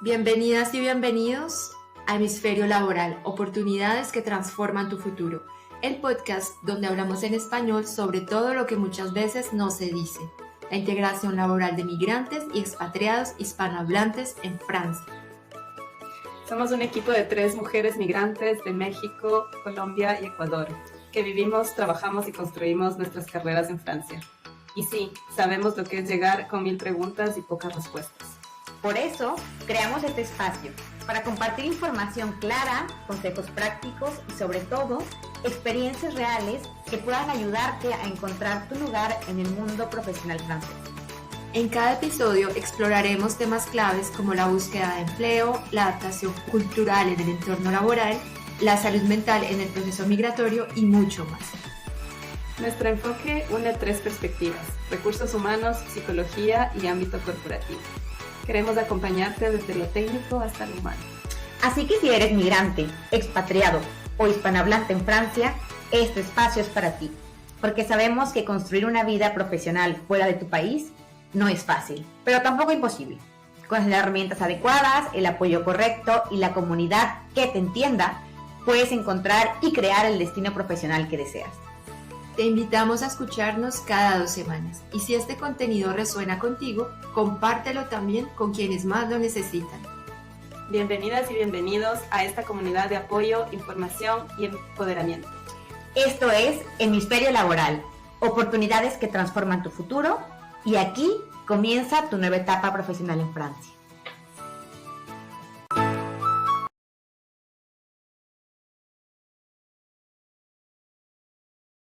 Bienvenidas y bienvenidos a Hemisferio Laboral, oportunidades que transforman tu futuro, el podcast donde hablamos en español sobre todo lo que muchas veces no se dice, la integración laboral de migrantes y expatriados hispanohablantes en Francia. Somos un equipo de 3 mujeres migrantes de México, Colombia y Ecuador, que vivimos, trabajamos y construimos nuestras carreras en Francia. Y sí, sabemos lo que es llegar con 1000 preguntas y pocas respuestas. Por eso, creamos este espacio, para compartir información clara, consejos prácticos y sobre todo, experiencias reales que puedan ayudarte a encontrar tu lugar en el mundo profesional francés. En cada episodio exploraremos temas claves como la búsqueda de empleo, la adaptación cultural en el entorno laboral, la salud mental en el proceso migratorio y mucho más. Nuestro enfoque une 3 perspectivas: recursos humanos, psicología y ámbito corporativo. Queremos acompañarte desde lo técnico hasta lo humano. Así que si eres migrante, expatriado o hispanohablante en Francia, este espacio es para ti, porque sabemos que construir una vida profesional fuera de tu país no es fácil, pero tampoco imposible. Con las herramientas adecuadas, el apoyo correcto y la comunidad que te entienda, puedes encontrar y crear el destino profesional que deseas. Te invitamos a escucharnos cada 2 semanas y si este contenido resuena contigo, compártelo también con quienes más lo necesitan. Bienvenidas y bienvenidos a esta comunidad de apoyo, información y empoderamiento. Esto es Hemisferio Laboral, oportunidades que transforman tu futuro, y aquí comienza tu nueva etapa profesional en Francia.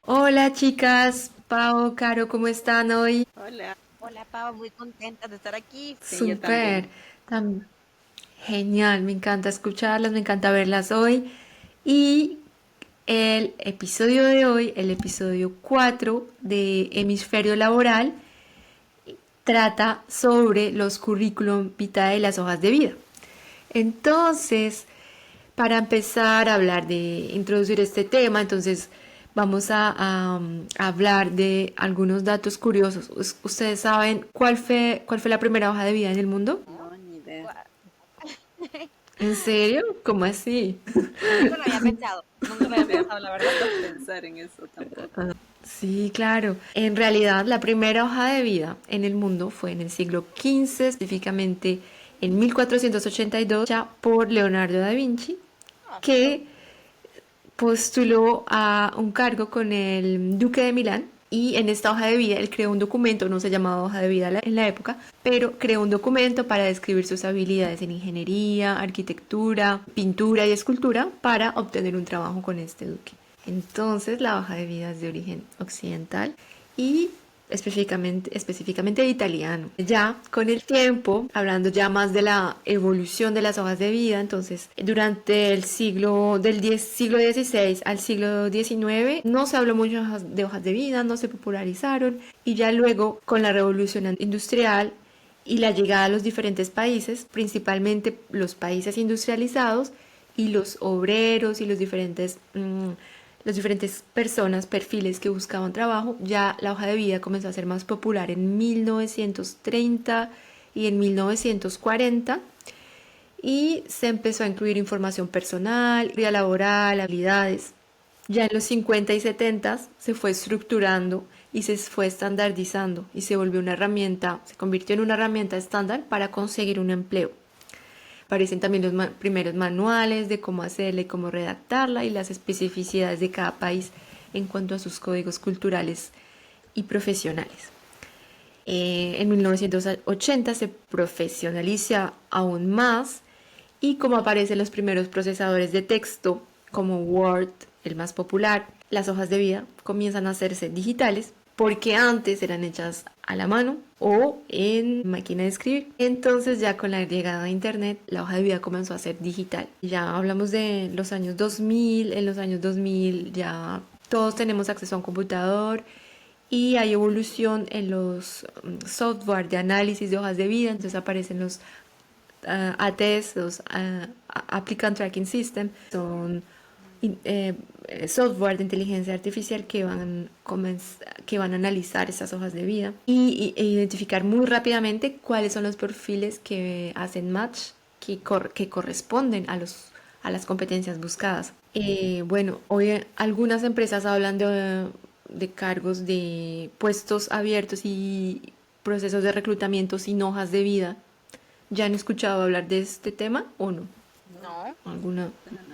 Hola chicas, Pau, Caro, ¿cómo están hoy? Hola Pau, muy contenta de estar aquí. Sí, yo Súper, genial, me encanta escucharlas, me encanta verlas hoy. Y el episodio de hoy, el episodio 4 de Hemisferio Laboral, trata sobre los currículum vitae y las hojas de vida. Entonces, para empezar a hablar de introducir este tema, entonces vamos a hablar de algunos datos curiosos. ¿Ustedes saben cuál fue la primera hoja de vida en el mundo? No, ni idea. ¿En serio? ¿Cómo así? Nunca lo había pensado, la verdad. pensar en eso tampoco. Sí, claro. En realidad, la primera hoja de vida en el mundo fue en el siglo XV, específicamente en 1482, ya por Leonardo da Vinci, que postuló a un cargo con el duque de Milán. Y en esta hoja de vida él creó un documento, no se llamaba hoja de vida en la época, pero creó un documento para describir sus habilidades en ingeniería, arquitectura, pintura y escultura para obtener un trabajo con este duque. Entonces la hoja de vida es de origen occidental y específicamente italiano. Ya con el tiempo, hablando ya más de la evolución de las hojas de vida, entonces durante el siglo XVI al siglo XIX no se habló mucho de hojas de vida, no se popularizaron, y ya luego con la revolución industrial y la llegada a los diferentes países, principalmente los países industrializados y los obreros y los diferentes personas, perfiles que buscaban trabajo, ya la hoja de vida comenzó a ser más popular en 1930 y en 1940, y se empezó a incluir información personal, vida laboral, habilidades. Ya en los 50 y 70 se fue estructurando y se fue estandardizando y se convirtió en una herramienta estándar para conseguir un empleo. Aparecen también los primeros manuales de cómo hacerla y cómo redactarla y las especificidades de cada país en cuanto a sus códigos culturales y profesionales. En 1980 se profesionaliza aún más y como aparecen los primeros procesadores de texto como Word, el más popular, las hojas de vida comienzan a hacerse digitales porque antes eran hechas a la mano o en máquina de escribir. Entonces ya con la llegada de internet la hoja de vida comenzó a ser digital. Ya hablamos de los años 2000, en los años 2000 ya todos tenemos acceso a un computador y hay evolución en los software de análisis de hojas de vida. Entonces aparecen los ATS, los Applicant Tracking System, son software de inteligencia artificial que van a analizar esas hojas de vida e identificar muy rápidamente cuáles son los perfiles que hacen match, que corresponden a las competencias buscadas. Bueno, hoy algunas empresas hablan de cargos de puestos abiertos y procesos de reclutamiento sin hojas de vida. ¿Ya han escuchado hablar de este tema o no? No, ¿Alguna?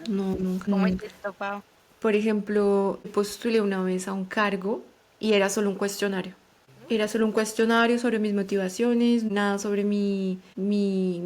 No, nunca. ¿cómo es esto, Pau? Por ejemplo, postulé una vez a un cargo y era solo un cuestionario. Era solo un cuestionario sobre mis motivaciones, nada sobre mi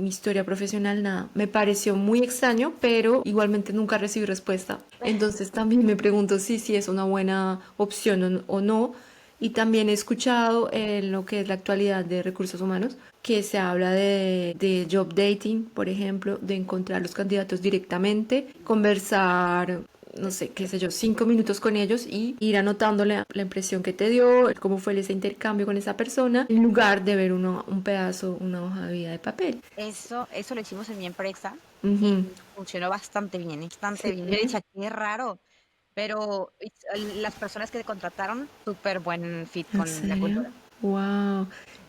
historia profesional, nada. Me pareció muy extraño, pero igualmente nunca recibí respuesta. Entonces también me pregunto si es una buena opción o no. Y también he escuchado en lo que es la actualidad de recursos humanos que se habla de job dating, por ejemplo, de encontrar los candidatos directamente, conversar, no sé, qué sé yo, 5 minutos con ellos y ir anotándole la impresión que te dio, cómo fue ese intercambio con esa persona, en lugar de ver un pedazo, una hoja de vida de papel. Eso lo hicimos en mi empresa y Ujú. funcionó bastante bien, bastante Sí. bien. Yo decía, qué raro, pero las personas que contrataron, súper buen fit ¿En con la serio? cultura. Wow.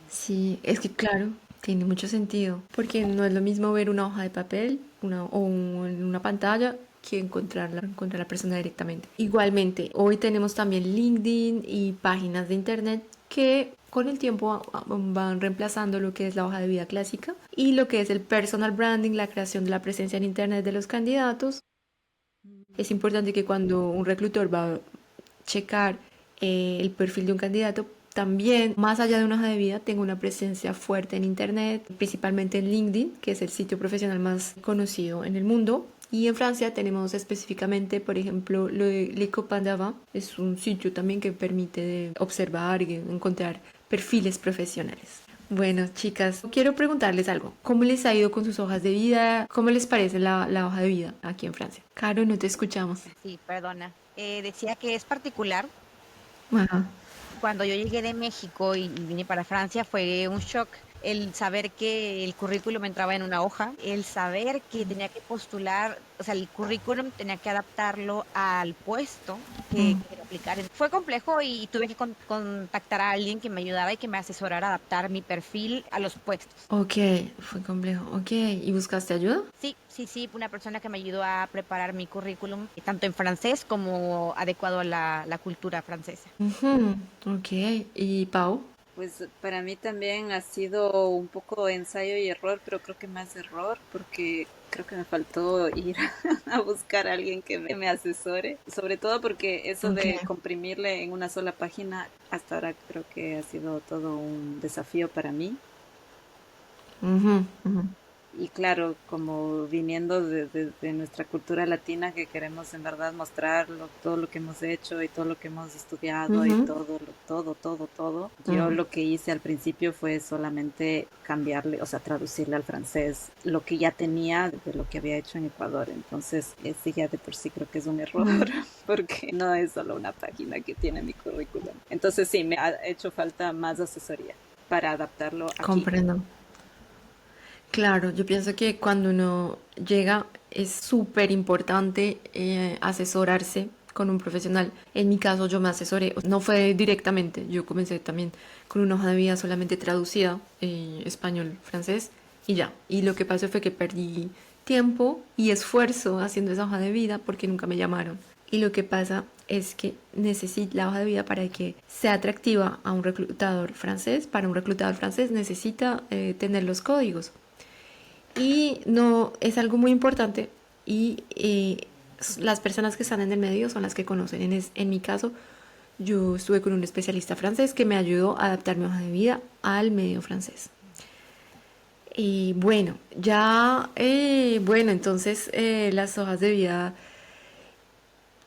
Sí, es que claro, tiene mucho sentido, porque no es lo mismo ver una hoja de papel en una pantalla que encontrar la persona directamente. Igualmente, hoy tenemos también LinkedIn y páginas de internet que con el tiempo van reemplazando lo que es la hoja de vida clásica y lo que es el personal branding, la creación de la presencia en internet de los candidatos. Es importante que cuando un reclutor va a checar el perfil de un candidato, también, más allá de una hoja de vida, tenga una presencia fuerte en Internet, principalmente en LinkedIn, que es el sitio profesional más conocido en el mundo. Y en Francia tenemos específicamente, por ejemplo, Le Copain d'Avant, es un sitio también que permite observar y encontrar perfiles profesionales. Bueno, chicas, quiero preguntarles algo. ¿Cómo les ha ido con sus hojas de vida? ¿Cómo les parece la hoja de vida aquí en Francia? Caro, no te escuchamos. Sí, perdona. Decía que es particular. Ajá. Cuando yo llegué de México y vine para Francia fue un shock. El saber que el currículum entraba en una hoja, el saber que tenía que postular, o sea, el currículum tenía que adaptarlo al puesto que quería aplicar. Fue complejo y tuve que contactar a alguien que me ayudara y que me asesorara a adaptar mi perfil a los puestos. Ok, fue complejo. Ok, ¿y buscaste ayuda? Sí, una persona que me ayudó a preparar mi currículum, tanto en francés como adecuado a la cultura francesa. Ujú. Ok, ¿y Pau? Pues para mí también ha sido un poco ensayo y error, pero creo que más error porque creo que me faltó ir a buscar a alguien que me asesore, sobre todo porque eso Ok. de comprimirle en una sola página hasta ahora creo que ha sido todo un desafío para mí. Ujú, ujú, Y claro, como viniendo de nuestra cultura latina que queremos en verdad mostrar todo lo que hemos hecho y todo lo que hemos estudiado y ujú, todo, yo ujú. lo que hice al principio fue solamente cambiarle, o sea, traducirle al francés lo que ya tenía de lo que había hecho en Ecuador. Entonces, ese ya de por sí creo que es un error Ujú. porque no es solo una página que tiene mi currículum. Entonces, sí, me ha hecho falta más asesoría para adaptarlo aquí. Comprendo. Claro, yo pienso que cuando uno llega es súper importante asesorarse con un profesional. En mi caso yo me asesoré, no fue directamente, yo comencé también con una hoja de vida solamente traducida, español-francés y ya. Y lo que pasó fue que perdí tiempo y esfuerzo haciendo esa hoja de vida porque nunca me llamaron. Y lo que pasa es que necesita la hoja de vida para que sea atractiva a un reclutador francés. Para un reclutador francés necesita tener los códigos. Y no, es algo muy importante y las personas que están en el medio son las que conocen. En mi caso, yo estuve con un especialista francés que me ayudó a adaptar mi hoja de vida al medio francés. Y bueno, entonces las hojas de vida,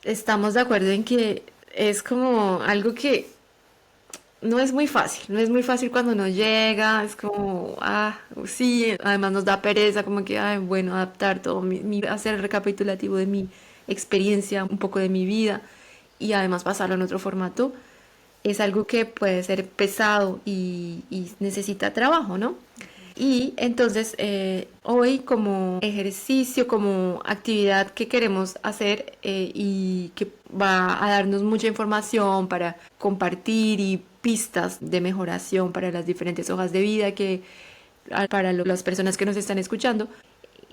estamos de acuerdo en que es como algo que no es muy fácil, no es muy fácil cuando uno llega, es como, sí, además nos da pereza, como que, bueno, adaptar todo, hacer el recapitulativo de mi experiencia, un poco de mi vida y además pasarlo en otro formato, es algo que puede ser pesado y necesita trabajo, ¿no? Y entonces hoy como ejercicio, como actividad que queremos hacer y que va a darnos mucha información para compartir y pistas de mejoración para las diferentes hojas de vida que para las personas que nos están escuchando,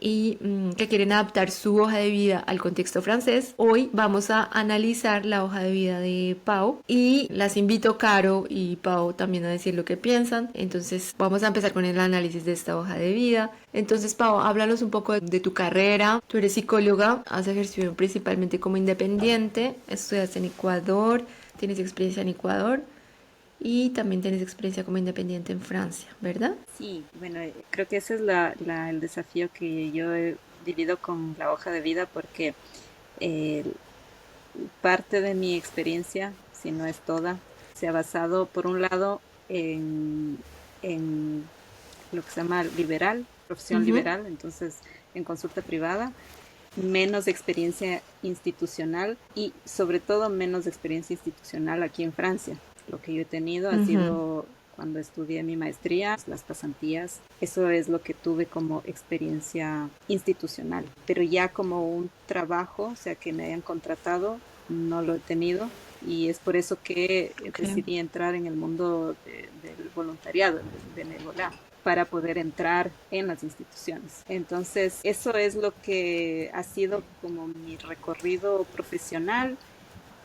y que quieren adaptar su hoja de vida al contexto francés. Hoy vamos a analizar la hoja de vida de Pau y las invito, Caro y Pau, también a decir lo que piensan. Entonces vamos a empezar con el análisis de esta hoja de vida. Entonces, Pau, háblanos un poco de tu carrera. Tú eres psicóloga, has ejercido principalmente como independiente, estudiaste en Ecuador, tienes experiencia en Ecuador y también tienes experiencia como independiente en Francia, ¿verdad? Sí, bueno, creo que ese es el desafío que yo he vivido con la hoja de vida porque eh, parte de mi experiencia, si no es toda, se ha basado por un lado en lo que se llama liberal, profesión Ujú. liberal, entonces en consulta privada, menos experiencia institucional y sobre todo menos experiencia institucional aquí en Francia. Lo que yo he tenido ha Ujú. sido cuando estudié mi maestría, las pasantías, eso es lo que tuve como experiencia institucional, pero ya como un trabajo, o sea, que me hayan contratado, no lo he tenido y es por eso que Ok. decidí entrar en el mundo del voluntariado, del benevolar para poder entrar en las instituciones. Entonces, eso es lo que ha sido como mi recorrido profesional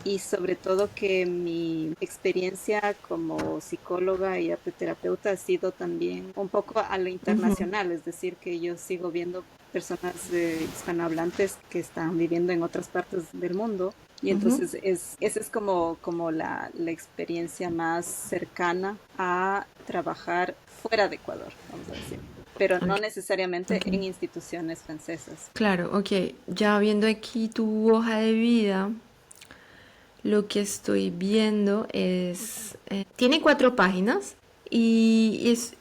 y sobre todo que mi experiencia como psicóloga y arteterapeuta ha sido también un poco a lo Ujú. internacional, es decir, que yo sigo viendo personas hispanohablantes que están viviendo en otras partes del mundo y Ujú. entonces esa es como la experiencia más cercana a trabajar fuera de Ecuador, vamos a decir, pero no Ok. necesariamente Ok. en instituciones francesas. Claro, ok. Ya viendo aquí tu hoja de vida, lo que estoy viendo es... tiene 4 páginas y es...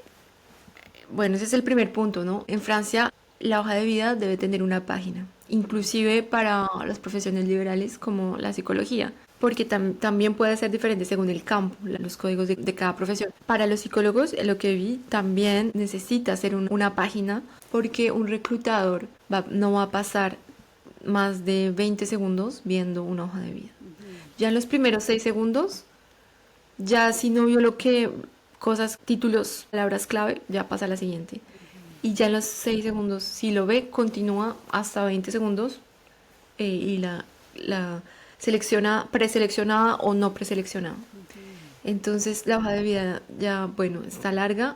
Bueno, ese es el primer punto, ¿no? En Francia la hoja de vida debe tener una página, inclusive para las profesiones liberales como la psicología, porque también puede ser diferente según el campo, los códigos de cada profesión. Para los psicólogos, lo que vi, también necesita hacer una página porque un reclutador no va a pasar más de 20 segundos viendo una hoja de vida. Ujú. Ya en los primeros 6 segundos, ya si no vio lo que, cosas, títulos, palabras clave, ya pasa a la siguiente. Y ya en los 6 segundos, si lo ve, continúa hasta 20 segundos y la selecciona preseleccionada o no preseleccionada. Ujú. Entonces la hoja de vida ya, bueno, está larga,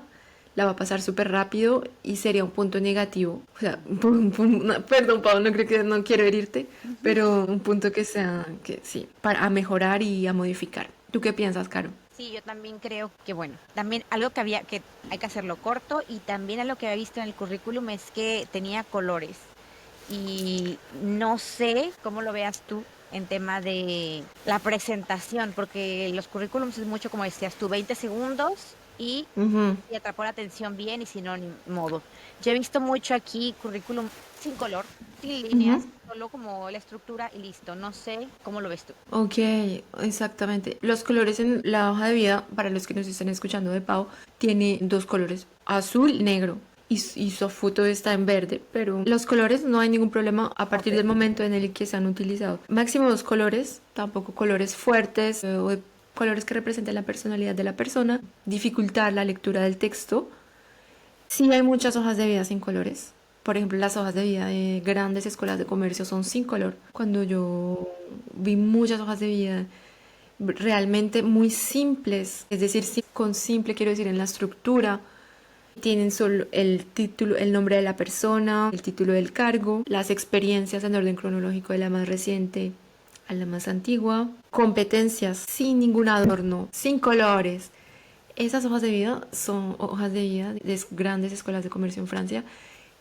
la va a pasar súper rápido y sería un punto negativo. O sea, perdón, Pablo, no creo que no quiero herirte, Ujú. pero un punto que sea, que sí, para a mejorar y a modificar. ¿Tú qué piensas, Caro? Sí, yo también creo que, bueno, también algo que hay que hacerlo corto y también algo que había visto en el currículum es que tenía colores y no sé cómo lo veas tú en tema de la presentación, porque los currículums es mucho como decías tú, 20 segundos Ujú. y atrapó la atención bien y si no, ni modo. Yo he visto mucho aquí currículum sin color, sin Ujú. líneas, solo como la estructura y listo. No sé cómo lo ves tú. Ok, exactamente. Los colores en la hoja de vida, para los que nos están escuchando de Pau, tiene 2 colores, azul, negro. Y su foto está en verde, pero los colores no hay ningún problema a Ok. partir del momento en el que se han utilizado. Máximo 2 colores, tampoco colores fuertes o de colores que representen la personalidad de la persona, dificultar la lectura del texto. Sí hay muchas hojas de vida sin colores. Por ejemplo, las hojas de vida de grandes escuelas de comercio son sin color. Cuando yo vi muchas hojas de vida realmente muy simples, es decir, con simple quiero decir en la estructura, tienen solo el título, el nombre de la persona, el título del cargo, las experiencias en orden cronológico de la más reciente a la más antigua, competencias sin ningún adorno, sin colores. Esas hojas de vida son hojas de vida de grandes escuelas de comercio en Francia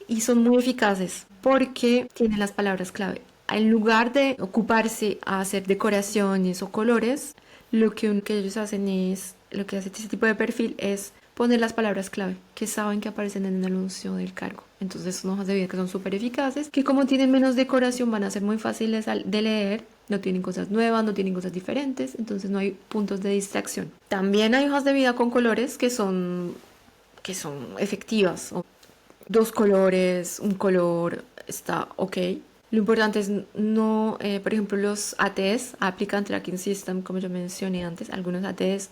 y son muy eficaces porque tienen las palabras clave. En lugar de ocuparse a hacer decoraciones o colores, que ellos hacen es, lo que hace este tipo de perfil es poner las palabras clave que saben que aparecen en el anuncio del cargo. Entonces son hojas de vida que son súper eficaces, que como tienen menos decoración van a ser muy fáciles de leer, no tienen cosas nuevas, no tienen cosas diferentes, entonces no hay puntos de distracción. También hay hojas de vida con colores que son efectivas. 2 colores, un color, está ok. Lo importante es no, por ejemplo, los ATS, Applicant Tracking System, como yo mencioné antes, algunos ATS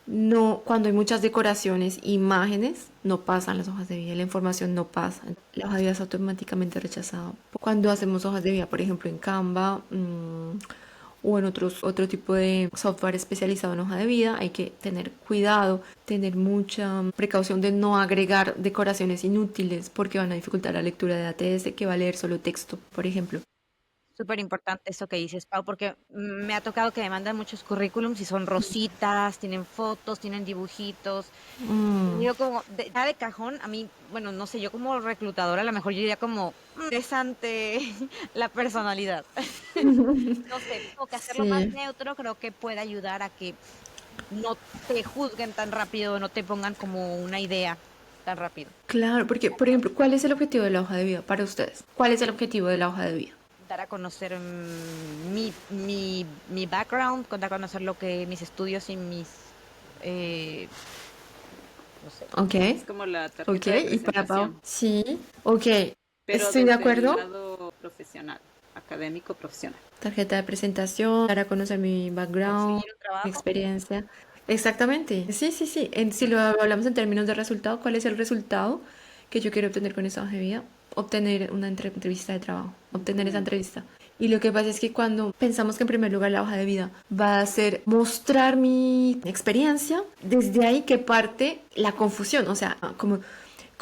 No, cuando hay muchas decoraciones, imágenes, no pasan las hojas de vida, la información no pasa. La hoja de vida es automáticamente rechazada. Cuando hacemos hojas de vida, por ejemplo, en Canva, o en otro tipo de software especializado en hoja de vida, hay que tener cuidado, tener mucha precaución de no agregar decoraciones inútiles porque van a dificultar la lectura de ATS, que va a leer solo texto, por ejemplo. Súper importante eso que dices, Pau, porque me ha tocado que me mandan muchos currículums y son rositas, tienen fotos, tienen dibujitos. Y Mm, yo como, ya de cajón, a mí, bueno, no sé, yo como reclutadora a lo mejor yo diría como, interesante la personalidad. No sé, como que hacerlo más sí, neutro creo que puede ayudar a que no te juzguen tan rápido, no te pongan como una idea tan rápido. claro, porque, por ejemplo, ¿cuál es el objetivo de la hoja de vida para ustedes? ¿Cuál es el objetivo de la hoja de vida? Dar a conocer mi background, dar a conocer lo que mis estudios y mis, eh, no sé. Ok, Es como la ok, tarjeta de ¿y para Pau? presentación, Sí, ok, pero estoy de desde el acuerdo. lado profesional, académico profesional. Tarjeta de presentación, para conocer mi background, Conseguir un mi trabajo. experiencia. Exactamente. Sí, sí, sí. Si lo hablamos en términos de resultado, ¿cuál es el resultado que yo quiero obtener con esta hoja de vida? Obtener una entrevista de trabajo, obtener esa Ujú. entrevista. Y lo que pasa es que cuando pensamos que en primer lugar la hoja de vida va a ser mostrar mi experiencia, desde ahí que parte la confusión, o sea, como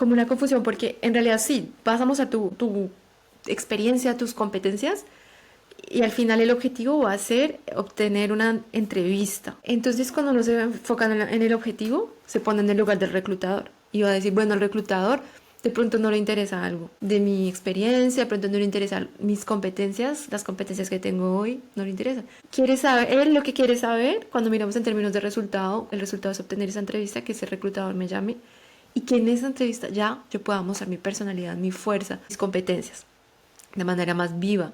una confusión, porque en realidad sí, vas a mostrar tu experiencia, tus competencias, y al final el objetivo va a ser obtener una entrevista. Entonces cuando uno se enfoca en el objetivo, se pone en el lugar del reclutador y va a decir, bueno, el reclutador de pronto no le interesa algo de mi experiencia, de pronto no le interesa mis competencias, las competencias que tengo hoy, no le interesa. Quiere saber, él lo que quiere saber, cuando miramos en términos de resultado, el resultado es obtener esa entrevista, que ese reclutador me llame y que en esa entrevista ya yo pueda mostrar mi personalidad, mi fuerza, mis competencias de manera más viva.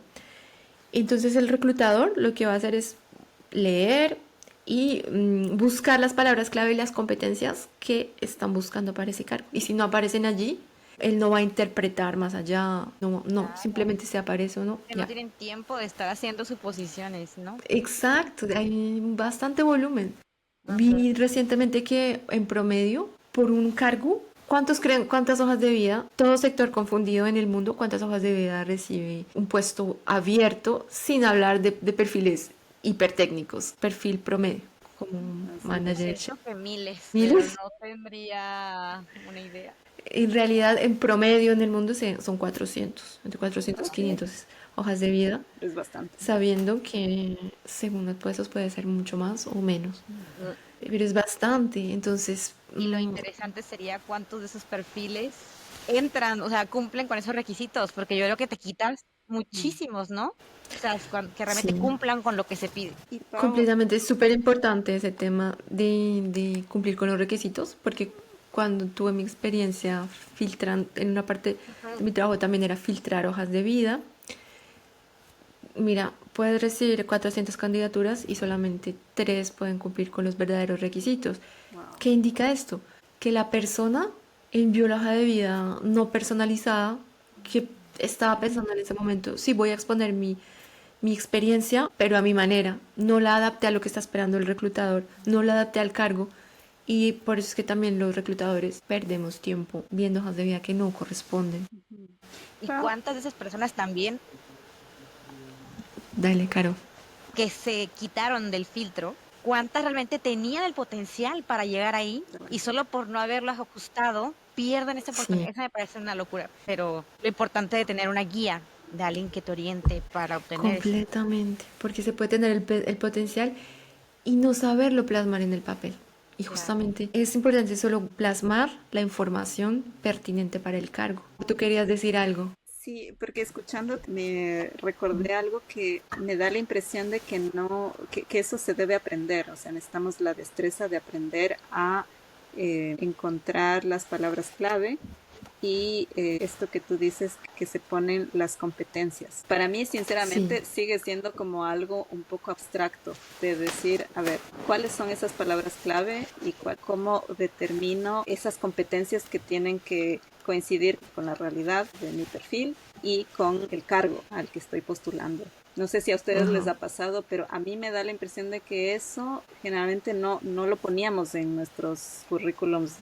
Entonces el reclutador lo que va a hacer es leer y buscar las palabras clave y las competencias que están buscando para ese cargo. Y si no aparecen allí, él no va a interpretar más allá. No, no, Claro. simplemente si aparece o no, Que no ya. tienen tiempo de estar haciendo suposiciones, ¿no? Exacto, hay bastante volumen. Ajá. Vi recientemente que en promedio, por un cargo, ¿cuántos creen, cuántas hojas de vida, todo sector confundido en el mundo, cuántas hojas de vida recibe un puesto abierto, sin hablar de perfiles hipertécnicos, perfil promedio, como un Así Yo es. manager? siento que miles, pero Miles. no tendría una idea. En realidad, en promedio en el mundo son 400, entre 400 y Ok, 500 hojas de vida, es bastante. sabiendo que según los puestos puede ser mucho más o menos. Mm, Pero es bastante, entonces, Y lo interesante sería cuántos de esos perfiles entran, o sea, cumplen con esos requisitos, porque yo creo que te quitas muchísimos, ¿no? O sea, que realmente sí, cumplan con lo que se pide. Y Pau, completamente es súper importante ese tema de cumplir con los requisitos, porque cuando tuve mi experiencia filtrando, en una parte de mi trabajo también era filtrar hojas de vida. Mira, puedes recibir 400 candidaturas y solamente 3 pueden cumplir con los verdaderos requisitos. wow. ¿Qué indica esto? Que la persona envió la hoja de vida no personalizada, que estaba pensando en ese momento, sí, voy a exponer mi experiencia, pero a mi manera. No la adapté a lo que está esperando el reclutador, no la adapté al cargo. Y por eso es que también los reclutadores perdemos tiempo viendo hojas de vida que no corresponden. Ujú. ¿Y Pau, cuántas de esas personas también Dale, Caro. que se quitaron del filtro, cuántas realmente tenían el potencial para llegar ahí y solo por no haberlas ajustado pierden esa Sí, oportunidad? Esa me parece una locura, pero lo importante de tener una guía de alguien que te oriente para obtener eso. completamente. Porque se puede tener el potencial y no saberlo plasmar en el papel. Y Claro. justamente es importante solo plasmar la información pertinente para el cargo. Tú querías decir algo. sí, porque escuchando me recordé algo que me da la impresión de que no, que eso se debe aprender, o sea, necesitamos la destreza de aprender a encontrar las palabras clave y esto que tú dices que se ponen las competencias. Para mí, Sí, sinceramente, sigue siendo como algo un poco abstracto de decir, a ver, ¿cuáles son esas palabras clave y cómo determino esas competencias que tienen que coincidir con la realidad de mi perfil y con el cargo al que estoy postulando? No sé si a ustedes les Ajá. ha pasado, pero a mí me da la impresión de que eso generalmente no lo poníamos en nuestros currículums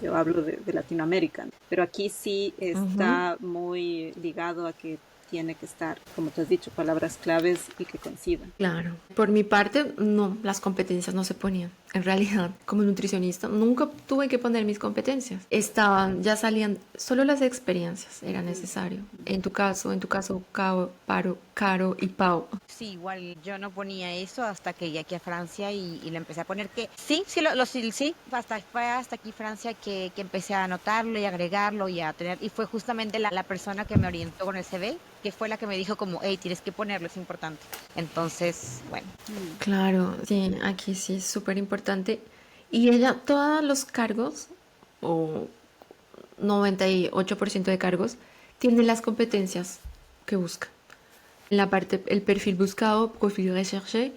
yo hablo de Latinoamérica, pero aquí sí Ujú. está muy ligado a que tiene que estar, como tú has dicho, palabras claves y que coincidan. Claro. Por mi parte, no, las competencias no se ponían. En realidad, como nutricionista, nunca tuve que poner mis competencias. Estaban, ya salían, solo las experiencias era necesario. En tu caso, Caro y Pau. Sí, igual yo no ponía eso hasta que llegué aquí a Francia y lo empecé a poner que sí, sí, sí, fue hasta aquí Francia que empecé a anotarlo y agregarlo y a tener, y fue justamente la persona que me orientó con el CV, que fue la que me dijo como, hey, tienes que ponerlo, es importante. Entonces, bueno, Mm. Claro, sí, aquí sí es súper importante. Y ella, todos los cargos, o 98% de cargos, tienen las competencias que busca. En la parte, el perfil buscado, perfil recherché,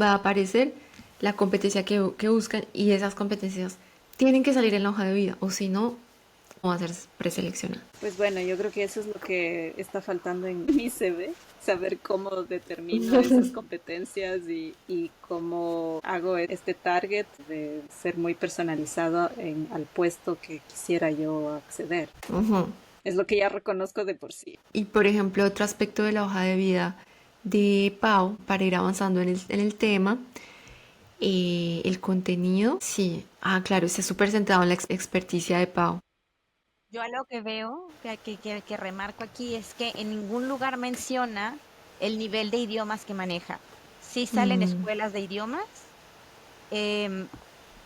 va a aparecer la competencia que buscan y esas competencias tienen que salir en la hoja de vida o si no, no va a ser preseleccionada. Pues bueno, yo creo que eso es lo que está faltando en mi CV, saber cómo determino esas competencias y cómo hago este target de ser muy personalizado al puesto que quisiera yo acceder. Ujú. Es lo que ya reconozco de por sí. Y por ejemplo, otro aspecto de la hoja de vida de Pau, para ir avanzando en el tema, el contenido, sí, claro, está súper centrado en la experticia de Pau. yo algo que veo, que remarco aquí es que en ningún lugar menciona el nivel de idiomas que maneja. Sí salen Mm, escuelas de idiomas, em,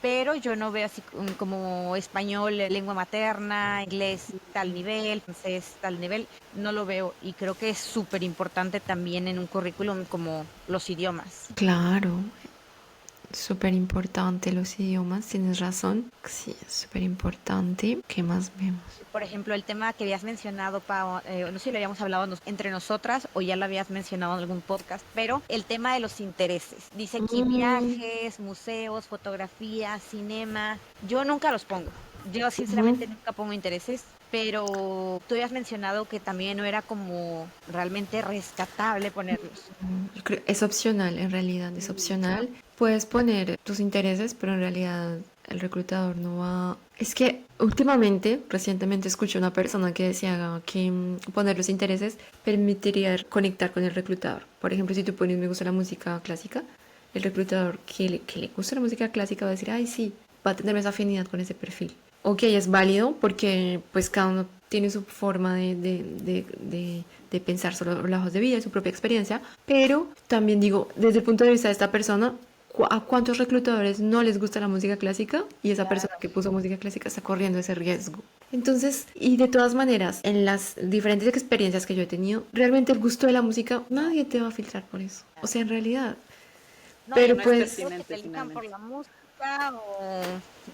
pero yo no veo así como español, lengua materna, inglés tal nivel, francés tal nivel, no lo veo y creo que es súper importante también en un currículum como los idiomas. claro, súper importante los idiomas, tienes razón. Sí, es súper importante. ¿Qué más vemos? Por ejemplo, el tema que habías mencionado, Pau, no sé si lo habíamos hablado entre nosotras o ya lo habías mencionado en algún podcast, pero el tema de los intereses. Dice aquí Mm, viajes, museos, fotografía, cinema. Yo nunca los pongo. Yo ujú. sinceramente nunca pongo intereses, pero tú habías mencionado que también no era como realmente rescatable ponerlos. Yo creo, es opcional, en realidad, es opcional. Puedes poner tus intereses, pero en realidad el reclutador no va... Es que últimamente, recientemente escuché una persona que decía que poner los intereses permitiría conectar con el reclutador. Por ejemplo, si tú pones me gusta la música clásica, el reclutador que le gusta la música clásica va a decir, ay, sí, va a tener esa afinidad con ese perfil. Ok, es válido porque pues cada uno tiene su forma de pensar sobre los lajos de vida y su propia experiencia, pero también digo, desde el punto de vista de esta persona, ¿a cuántos reclutadores no les gusta la música clásica? Y esa persona que puso música clásica está corriendo ese riesgo. Entonces, y de todas maneras, en las diferentes experiencias que yo he tenido, realmente el gusto de la música, nadie te va a filtrar por eso. O sea, en realidad. No, y Pero No es pues, creo que te pertinente elijan por finalmente. la música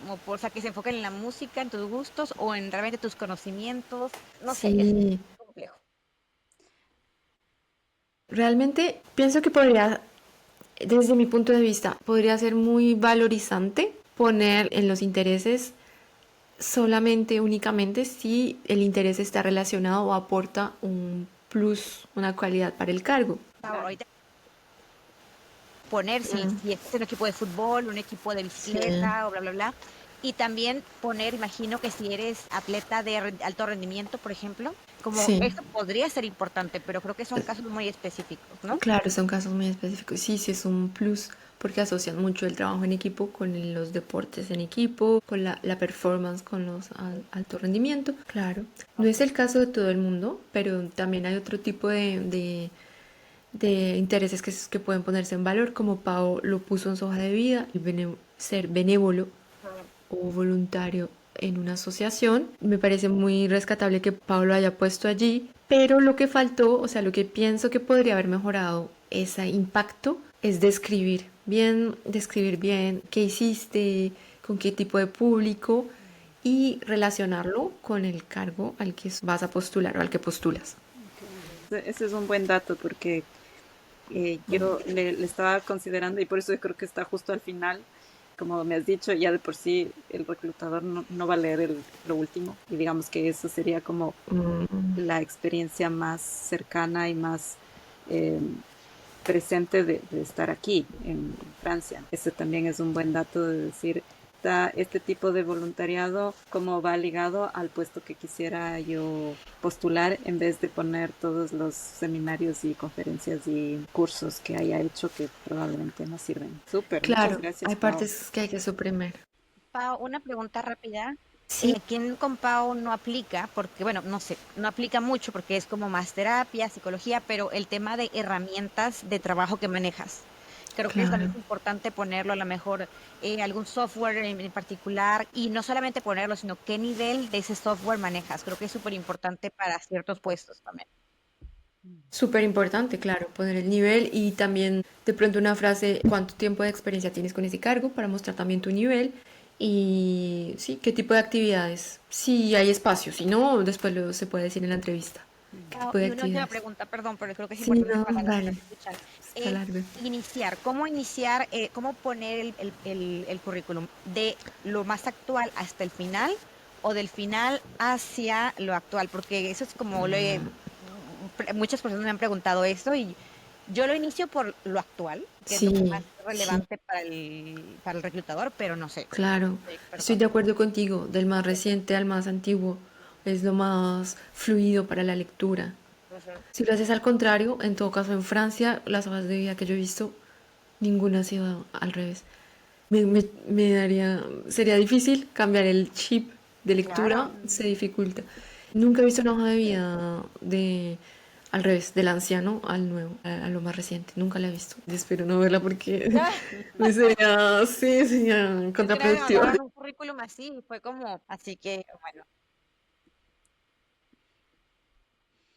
o por, o sea, que se enfoquen en la música, en tus gustos o en realmente tus conocimientos. No sé, es sí, complejo. realmente pienso que podría, desde mi punto de vista, podría ser muy valorizante poner en los intereses solamente, únicamente, si el interés está relacionado o aporta un plus, una cualidad para el cargo. Claro. Ahorita poner Mm, si es un equipo de fútbol, un equipo de sí, bicicleta o bla, bla, bla. Y también poner, imagino que si eres atleta de alto rendimiento, por ejemplo, como sí. esto podría ser importante, pero creo que son casos muy específicos, ¿no? Claro, son casos muy específicos. Sí, sí es un plus porque asocian mucho el trabajo en equipo con los deportes en equipo, con la performance, con los alto rendimiento. Claro, no es el caso de todo el mundo, pero también hay otro tipo de intereses que pueden ponerse en valor, como Pau lo puso en su hoja de vida, y ser benévolo o voluntario en una asociación. Me parece muy rescatable que Pablo haya puesto allí, pero lo que faltó, o sea, lo que pienso que podría haber mejorado ese impacto es describir bien qué hiciste, con qué tipo de público y relacionarlo con el cargo al que vas a postular o al que postulas. Ese es un buen dato porque yo le estaba considerando y por eso creo que está justo al final. Como me has dicho, ya de por sí el reclutador no va a leer lo último y digamos que eso sería como Mm, la experiencia más cercana y más eh, presente de estar aquí en Francia. Ese también es un buen dato de decir, este tipo de voluntariado como va ligado al puesto que quisiera yo postular en vez de poner todos los seminarios y conferencias y cursos que haya hecho que probablemente no sirven. Súper, muchas Claro, gracias, hay Pau. partes que hay que suprimir. Pau, una pregunta rápida. Sí, Aquí en Compao no aplica, porque, bueno, no sé, no aplica mucho porque es como más terapia, psicología, pero el tema de herramientas de trabajo que manejas. Creo que también claro. es importante ponerlo, a lo mejor algún software en particular, y no solamente ponerlo, sino qué nivel de ese software manejas. Creo que es súper importante para ciertos puestos también. Súper importante, claro, poner el nivel y también de pronto una frase, cuánto tiempo de experiencia tienes con ese cargo para mostrar también tu nivel y sí, qué tipo de actividades. Si hay espacio, si no, después se puede decir en la entrevista. ¿Qué Pau, tipo de y una última actividades? pregunta, perdón, pero creo que es Sí, importante no, para las que dale, nos escuchan. está largo. Iniciar, cómo poner el currículum de lo más actual hasta el final o del final hacia lo actual, porque eso es como muchas personas me han preguntado esto y yo lo inicio por lo actual, que es lo que más Sí, es sí, relevante para el reclutador, pero no sé, claro. no soy experto. Estoy de acuerdo contigo, del más reciente al más antiguo es lo más fluido para la lectura. Ujú. Si lo haces al contrario, en todo caso en Francia, las hojas de vida que yo he visto, ninguna ha sido al revés. Sería difícil cambiar el chip de lectura, Claro. se dificulta. Nunca he visto una hoja de vida al revés, del anciano al nuevo, a lo más reciente. Nunca la he visto. Espero no verla porque sería Es que nadie me contraproductiva. mandaron un currículum así, y fue como, así que, bueno.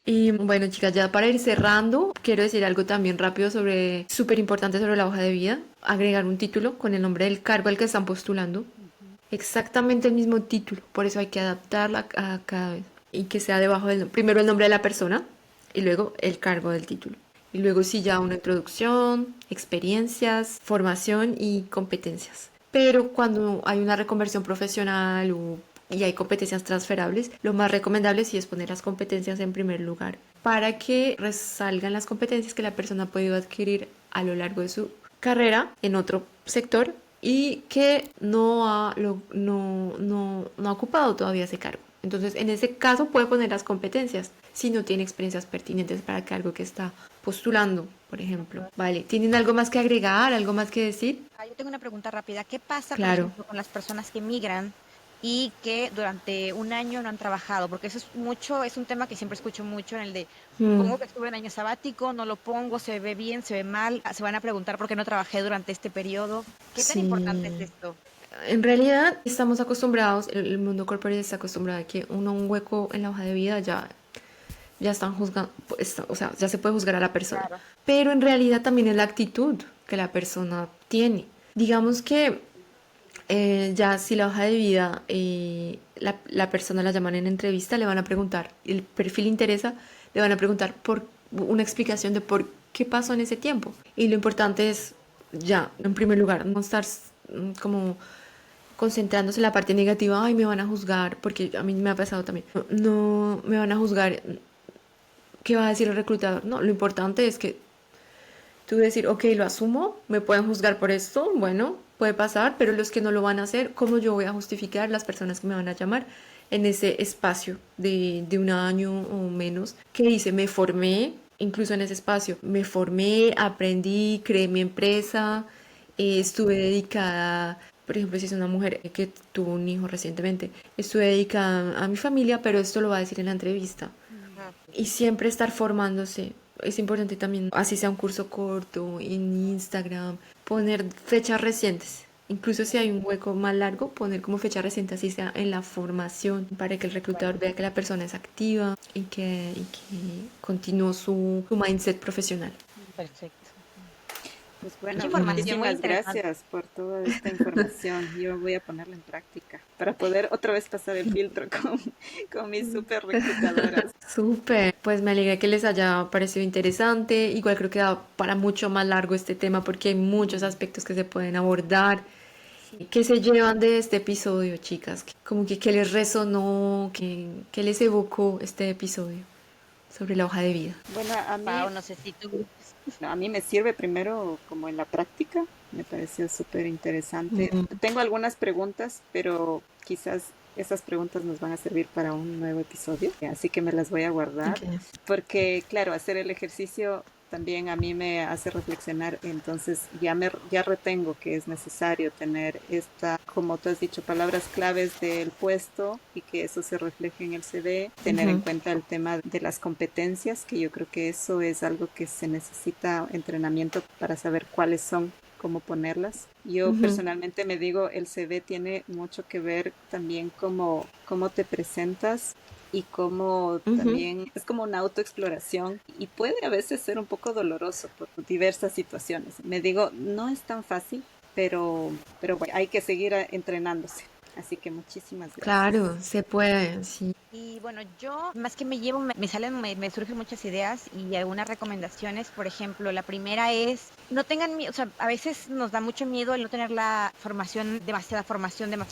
Y bueno, chicas, ya para ir cerrando, quiero decir algo también rápido súper importante sobre la hoja de vida. Agregar un título con el nombre del cargo al que están postulando. Exactamente el mismo título, por eso hay que adaptarla a cada vez. Y que sea debajo primero el nombre de la persona y luego el cargo del título. Y luego sí ya una introducción, experiencias, formación y competencias. Pero cuando hay una reconversión profesional y hay competencias transferables, lo más recomendable sí es poner las competencias en primer lugar para que resalgan las competencias que la persona ha podido adquirir a lo largo de su carrera en otro sector y que no ha ocupado todavía ese cargo. Entonces, en ese caso puede poner las competencias si no tiene experiencias pertinentes para cargo que está postulando, por ejemplo. Vale, ¿tienen algo más que agregar, algo más que decir? Yo tengo una pregunta rápida. ¿Qué pasa, por Claro. ejemplo, con las personas que migran y que durante un año no han trabajado? Porque eso es un tema que siempre escucho mucho en el de, Mm, pongo que estuve en año sabático, no lo pongo, se ve bien, se ve mal, se van a preguntar por qué no trabajé durante este periodo. ¿Qué tan importante es sí. esto? En realidad estamos acostumbrados, el mundo corporativo está acostumbrado a que un hueco en la hoja de vida ya están juzgando, o sea, ya se puede juzgar a la persona. Claro. Pero en realidad también es la actitud que la persona tiene. Digamos que ya si la hoja de vida la persona la llaman en entrevista, le van a preguntar, el perfil interesa, le van a preguntar por una explicación de por qué pasó en ese tiempo. Y lo importante es, ya, en primer lugar, no estar como concentrándose en la parte negativa, ay, me van a juzgar, porque a mí me ha pasado también, no me van a juzgar, ¿qué va a decir el reclutador? No, lo importante es que tú decir, ok, lo asumo, me pueden juzgar por esto, bueno, puede pasar, pero los que no lo van a hacer, ¿cómo yo voy a justificar las personas que me van a llamar en ese espacio de un año o menos? Que hice, me formé, incluso en ese espacio, me formé, aprendí, creé mi empresa, estuve dedicada, por ejemplo, si es una mujer que tuvo un hijo recientemente, estuve dedicada a mi familia, pero esto lo va a decir en la entrevista. Ujú. Y siempre estar formándose. Es importante también, así sea un curso corto, en Instagram, poner fechas recientes. Incluso si hay un hueco más largo, poner como fecha reciente, así sea en la formación, para que el reclutador vea que la persona es activa y que continuó su mindset profesional. Perfecto. Pues Mucha bueno, información muy muchísimas interesante. gracias por toda esta información. Yo voy a ponerla en práctica para poder otra vez pasar el filtro con mis super reclutadoras. Súper, pues me alegra que les haya parecido interesante. Igual creo que da para mucho más largo este tema porque hay muchos aspectos que se pueden abordar. ¿Qué se llevan de este episodio, chicas? Como que qué les resonó, qué les evocó este episodio. sobre la hoja de vida. Bueno, Pau, no sé si tú... a mí me sirve primero como en la práctica, me pareció súper interesante. Ujú. Tengo algunas preguntas, pero quizás esas preguntas nos van a servir para un nuevo episodio, así que me las voy a guardar, Ok. porque claro, hacer el ejercicio también a mí me hace reflexionar, entonces ya retengo que es necesario tener esta, como tú has dicho, palabras claves del puesto y que eso se refleje en el CV, tener en Ujú, cuenta el tema de las competencias, que yo creo que eso es algo que se necesita entrenamiento para saber cuáles son, cómo ponerlas. Yo ujú, personalmente me digo, el CV tiene mucho que ver también cómo te presentas y cómo ujú. también es como una autoexploración y puede a veces ser un poco doloroso por diversas situaciones. Me digo, no es tan fácil, pero bueno, hay que seguir entrenándose. Así que muchísimas gracias. Claro, se puede, sí. Y bueno, yo más que me llevo, me salen, me surgen muchas ideas y algunas recomendaciones. Por ejemplo, la primera es, no tengan miedo, o sea, a veces nos da mucho miedo el no tener la formación, demasiada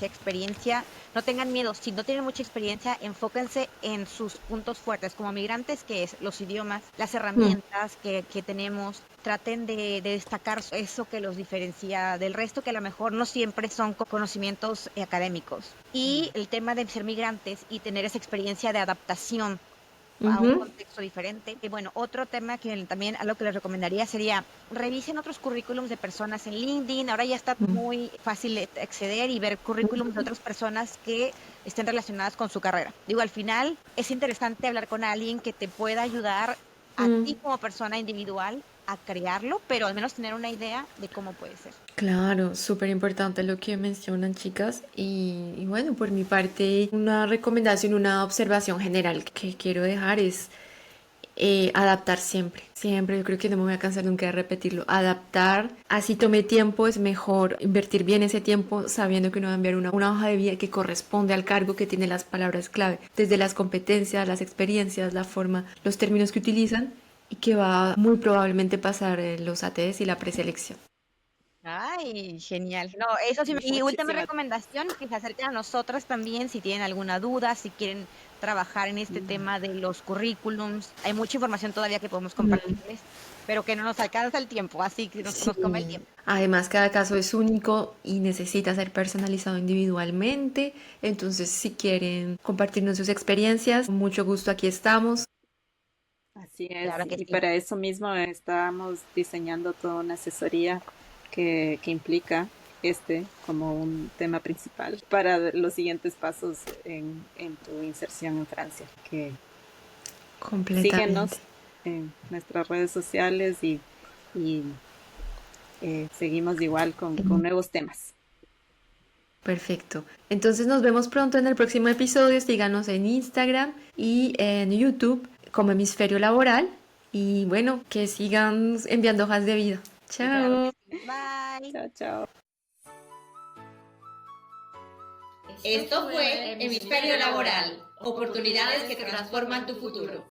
experiencia. No tengan miedo, si no tienen mucha experiencia, enfóquense en sus puntos fuertes como migrantes, que es los idiomas, las Mm, herramientas que tenemos. Traten de destacar eso que los diferencia del resto, que a lo mejor no siempre son conocimientos académicos. Y el tema de ser migrantes y tener esa experiencia de adaptación a un ujú, contexto diferente. Y bueno, otro tema que también a lo que les recomendaría sería revisen otros currículums de personas en LinkedIn. Ahora ya está mm, muy fácil de acceder y ver currículums de otras personas que estén relacionadas con su carrera. Digo, al final es interesante hablar con alguien que te pueda ayudar a mm. ti como persona individual a crearlo, pero al menos tener una idea de cómo puede ser. Claro, súper importante lo que mencionan, chicas. Y bueno, por mi parte, una recomendación, una observación general que quiero dejar es adaptar siempre. Siempre, yo creo que no me voy a cansar nunca de repetirlo. Adaptar, así tome tiempo, es mejor invertir bien ese tiempo sabiendo que uno va a enviar una hoja de vida que corresponde al cargo, que tiene las palabras clave, desde las competencias, las experiencias, la forma, los términos que utilizan y que va muy probablemente pasar los ATS y la preselección. Ay, genial. No, eso sí. Y última Muchísimas. recomendación, que se acerquen a nosotras también si tienen alguna duda, si quieren trabajar en este Mm. tema de los currículums. Hay mucha información todavía que podemos Mm, compartirles, pero que no nos alcanza el tiempo, así que sí. nos come el tiempo. Además, cada caso es único y necesita ser personalizado individualmente. Entonces, si quieren compartirnos sus experiencias, con mucho gusto aquí estamos. Así es, Claro que y sí. para eso mismo estamos diseñando toda una asesoría que implica este como un tema principal para los siguientes pasos en tu inserción en Francia. Que Completamente. síguenos en nuestras redes sociales y seguimos igual con nuevos temas. Perfecto. Entonces nos vemos pronto en el próximo episodio. Síganos en Instagram y en YouTube como Hemisferio Laboral. Y bueno, que sigan enviando hojas de vida. Claro Chao. que sí. Bye. Chao, chao. Esto fue Hemisferio Laboral, oportunidades que transforman tu futuro.